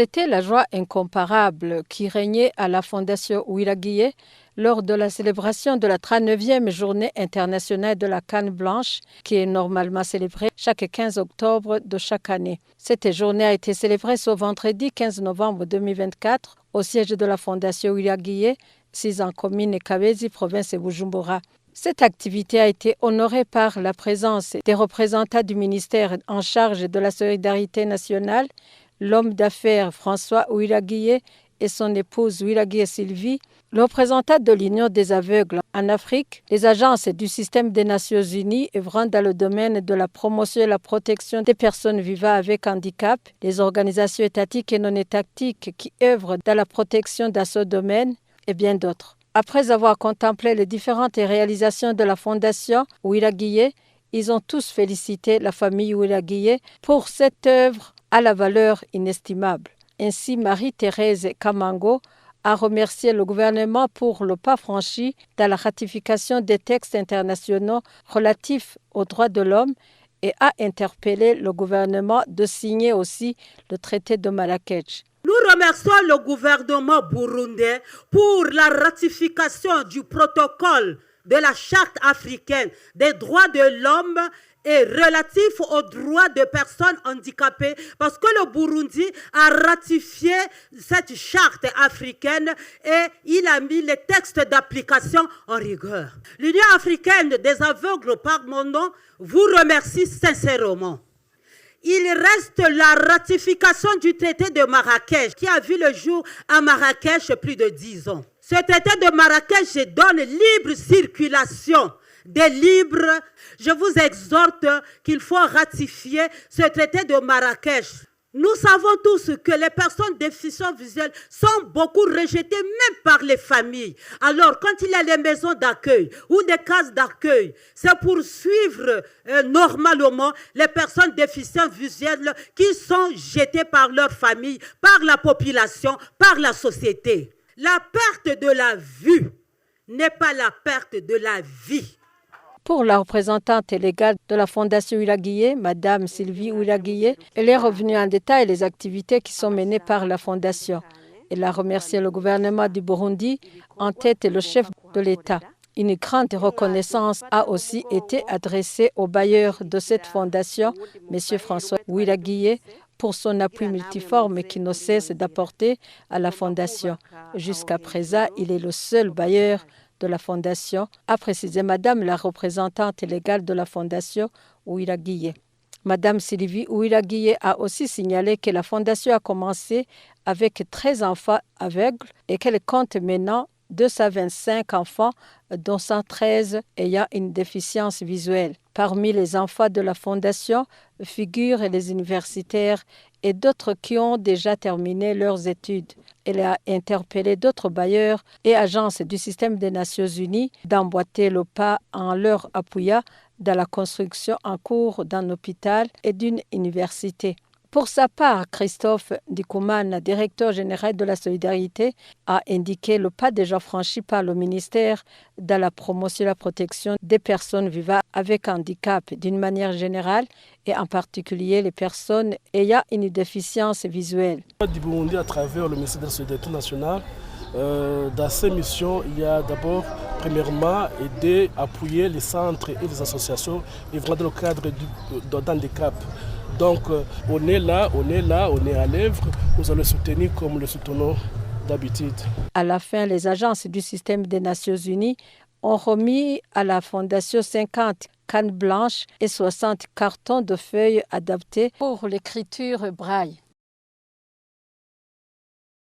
C'était la joie incomparable qui régnait à la Fondation Ouira-Guillé lors de la célébration de la 39e journée internationale de la canne blanche, qui est normalement célébrée chaque 15 octobre de chaque année. Cette journée a été célébrée ce vendredi 15 novembre 2024 au siège de la Fondation Ouira-Guillé, 6 en commune Kabezi, province de Bujumbura. Cette activité a été honorée par la présence des représentants du ministère en charge de la solidarité nationale, l'homme d'affaires François Ouira-Guillé et son épouse Ouira-Guillé Sylvie, le représentant de l'Union des aveugles en Afrique, les agences du système des Nations Unies œuvrant dans le domaine de la promotion et la protection des personnes vivant avec handicap, les organisations étatiques et non étatiques qui œuvrent dans la protection dans ce domaine et bien d'autres. Après avoir contemplé les différentes réalisations de la Fondation Ouira-Guillé, ils ont tous félicité la famille Ouira-Guillé pour cette œuvre à la valeur inestimable. Ainsi, Marie-Thérèse Kamango a remercié le gouvernement pour le pas franchi dans la ratification des textes internationaux relatifs aux droits de l'homme et a interpellé le gouvernement de signer aussi le traité de Marrakech. Nous remercions le gouvernement burundais pour la ratification du protocole de la Charte africaine des droits de l'homme et relatif aux droits des personnes handicapées, parce que le Burundi a ratifié cette charte africaine et il a mis les textes d'application en rigueur. L'Union africaine des aveugles, par mon nom, vous remercie sincèrement. Il reste la ratification du traité de Marrakech qui a vu le jour à Marrakech plus de 10 ans. Ce traité de Marrakech donne libre circulation des libres. Je vous exhorte qu'il faut ratifier ce traité de Marrakech. Nous savons tous que les personnes déficientes visuelles sont beaucoup rejetées même par les familles. Alors, quand il y a les maisons d'accueil ou des cases d'accueil, c'est pour suivre normalement les personnes déficientes visuelles qui sont jetées par leur famille, par la population, par la société. La perte de la vue n'est pas la perte de la vie. Pour la représentante légale de la Fondation Ouira-Guillé, Madame Sylvie Ouira-Guillé, elle est revenue en détail les activités qui sont menées par la Fondation. Elle a remercié le gouvernement du Burundi, en tête le chef de l'État. Une grande reconnaissance a aussi été adressée au bailleur de cette fondation, M. François Ouira-Guillé, pour son appui multiforme qui ne cesse d'apporter à la Fondation. Jusqu'à présent, il est le seul bailleur de la Fondation, a précisé Madame la représentante légale de la Fondation Ouira-Guillé. Madame Sylvie Ouira-Guillé a aussi signalé que la Fondation a commencé avec 13 enfants aveugles et qu'elle compte maintenant 225 enfants, dont 113 ayant une déficience visuelle. Parmi les enfants de la Fondation figurent les universitaires et d'autres qui ont déjà terminé leurs études. Elle a interpellé d'autres bailleurs et agences du système des Nations Unies d'emboîter le pas en leur appuyant dans la construction en cours d'un hôpital et d'une université. Pour sa part, Christophe Ndikoumana, directeur général de la solidarité, a indiqué le pas déjà franchi par le ministère dans la promotion et la protection des personnes vivant avec handicap d'une manière générale et en particulier les personnes ayant une déficience visuelle. Du Burundi, à travers le ministère de la solidarité nationale, dans ces missions, il y a d'abord, premièrement, aider, appuyer les centres et les associations œuvrant dans le cadre d'handicap. Donc, on est là, on est à l'œuvre. Nous allons le soutenir comme le soutenons d'habitude. À la fin, les agences du système des Nations Unies ont remis à la Fondation 50 cannes blanches et 60 cartons de feuilles adaptés pour l'écriture braille.